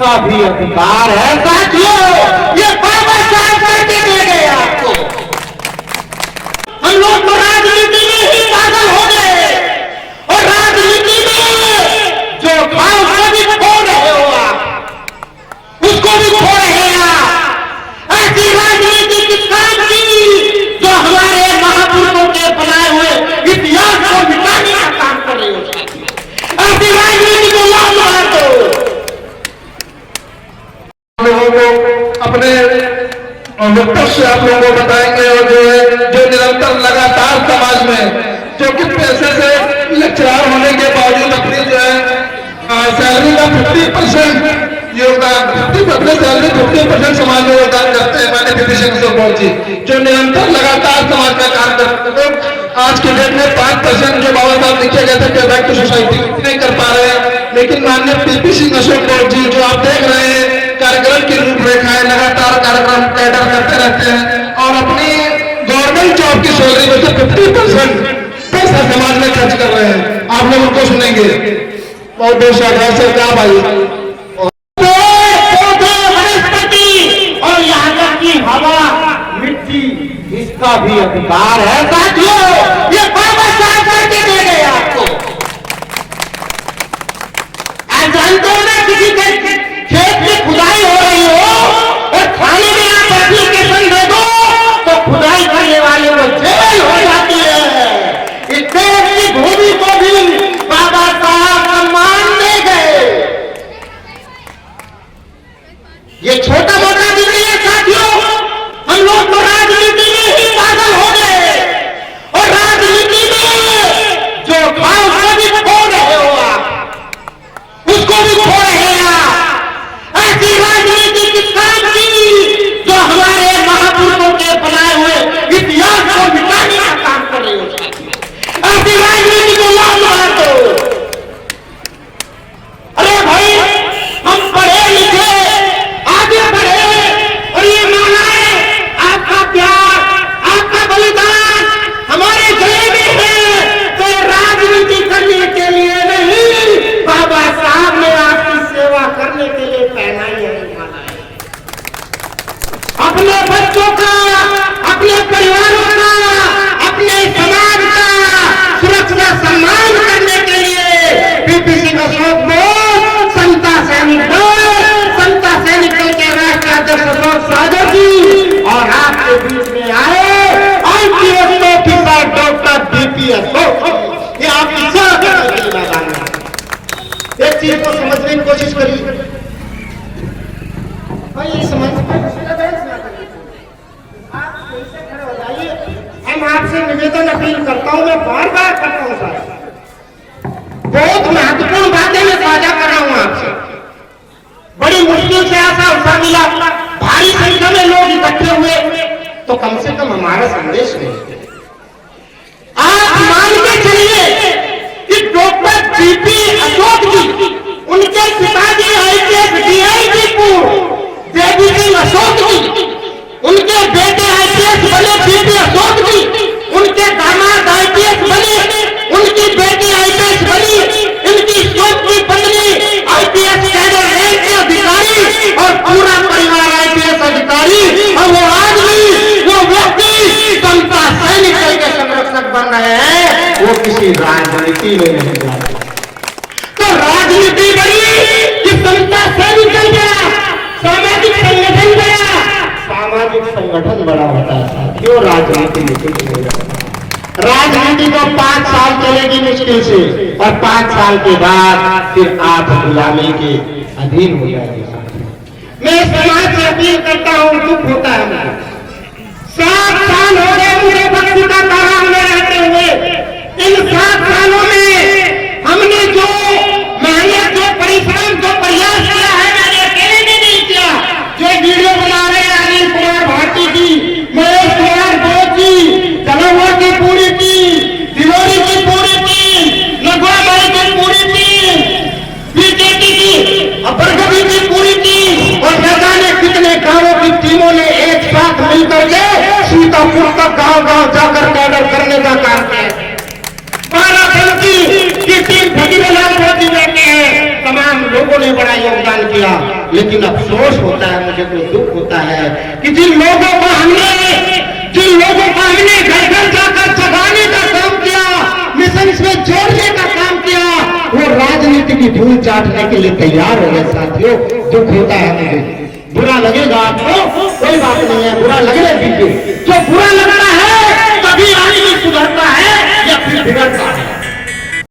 इसका भी अधिकार है साथियों। ये बाबा साहब करके दे गए आपको। हम लोग तो राजनीति में ही पागल हो गए और राजनीति में जो खाओ उसको भी खो रहे हो आप, उसको भी खो रहे हैं आप। ऐसी राजनीति किस काम की जो हमारे महापुरुषों के बनाए हुए इतिहास को मिटाने का काम कर रहे हो। ऐसी राजनीति को लाभ मार दो। लोगों को अपने वक्तव्य से आप लोगों को बताएंगे और जो है जो निरंतर लगातार समाज में जो कि पैसे से लेक्चरार होने के बावजूद अपनी जो है सैलरी का 50% योगदान, 50% सैलरी 50% समाज में योगदान करते हैं। मैंने पीपी सिंह सपोर्ट जी जो निरंतर लगातार समाज का काम करते हैं। आज के डेट में 5% जो बाबा साहब लिखे गए थे कि बैक टू सोसाइटी नहीं कर पा रहे हैं, लेकिन माननीय पीपी सिंह सपोर्ट जी जो आप देख रहे हैं कार्यक्रम की रूपरेखाएं लगातार कार्यक्रम कैडर करते रहते हैं और अपनी गवर्नमेंट जॉब की सैलरी में से 50% पैसा समाज में खर्च कर रहे हैं। आप लोग उनको सुनेंगे बहुत बहुत शाबाश है क्या भाई। वनस्पति और यहाँ तक की हवा मिट्टी इसका भी अधिकार है साथियों। ये बाबा साहब करके दे गए आपको। जानते हो ना किसी के खेत में खुदाई हो रही हो और खाने में आप एप्लीकेशन दे दो तो खुदाई करने वाले को जेल हो जाती है। इस देश की भूमि को भी बाबा साहब सम्मान दे गए। ये छोटा मोटा भी नहीं है साथियों। हम लोग तो राजनीति में ही पागल हो गए और राजनीति में जो खाओ उसको भी खो रहे हो आप, उसको भी खो रहे हैं आप। ऐसी राजनीति किस काम की जो हमारे महापुरुषों के बनाए हुए इतिहास को मिटाने का काम कर रहे हो। ऐसी राजनीति को लाभ मार दो। अरे भाई हम पढ़े लिखे आगे बढ़े और ये माना है आपका प्यार आपका बलिदान हमारे गले में है तो राजनीति करने के लिए नहीं, बाबा साहब ने आपकी सेवा करने के लिए पहना ही माना है। अपने बच्चों का, अपने परिवारों का, अपने समाज का सुरक्षा सम्मान करने के लिए पीपी सिंह अशोक बोस समता सैनिक दल, समता सैनिक दल के राष्ट्रीय अध्यक्ष अशोक सागर जी और आपके बीच में आए IPS officer doctor BP Ashok. ये आपकी सेवा करने के लिए मैदान में। एक चीज को समझने की कोशिश करिए भाई, ये समझ आप कैसे खड़े हो जाइए। हम आपसे निवेदन अपील करता हूं, मैं बार बार करता हूं सर, बहुत महत्वपूर्ण बातें मैं साझा कर रहा हूं आपसे। बड़ी मुश्किल से ऐसा अवसर मिला, भारी संख्या में लोग इकट्ठे हुए तो कम से कम हमारा संदेश नहीं। आप मान के चलिए कि डॉक्टर बीपी अशोक जी, उनके पिताजी IPS DIG देवी सिंह अशोक जी, उनके बेटे IPS बने बीपी अशोक जी, उनके दामाद IPS बने, उनकी बेटी IPS बनी, इनकी शोक की पत्नी IPS कैडर रैंक के अधिकारी और पूरा परिवार IPS अधिकारी और वो आदमी वो व्यक्ति समता सैनिक दल के संरक्षक बन रहे हैं, वो किसी राजनीति में नहीं जाते। तो राजनीति बड़ी कि समता सैनिक दल गया, सामाजिक संगठन गया, सामाजिक संगठन बड़ा होता है साथियों, राजनीति नहीं जाता। राजनीति को 5 साल चलेगी मुश्किल से और 5 साल के बाद फिर आप गुलामी के अधीन हो जाएंगे। मैं समाज से अपील करता हूं, दुख होता है मुझे, 7 साल हो गए मुझे बख्शी का कारागार में रहते हुए। इन 7 सालों में हमने जो मेहनत, जो परिश्रम, जो प्रयास किया है, मैंने अकेले ने नहीं किया। जो वीडियो बना रहे हैं अनिल कुमार भारती जी, महेश कुमार बोस जी, कलवा की पूरी टीम, दिलोरी की पूरी टीम, नगवाबाई की पूरी टीम, बीजेपी की अपरगवी की पूरी टीम और न जाने कितने गांवों की टीमों ने एक साथ मिलकर के सीतापुर तक गांव-गांव जाकर कैडर करने का काम किया। 12 दिन की टीम भगीरथ मोदी बैठे हैं, तमाम लोगों ने बड़ा योगदान किया। लेकिन अफसोस होता है, मुझे तो दुख होता है कि जिन लोगों को हमने घर घर जाकर जगाने का काम किया, मिशन में जोड़ने का काम किया, वो राजनीति की धूल चाटने के लिए तैयार हो गए। साथियों, दुख होता है मुझे, बुरा लगेगा आपको, कोई बात नहीं है, बुरा लगने दीजिए, जो बुरा लगा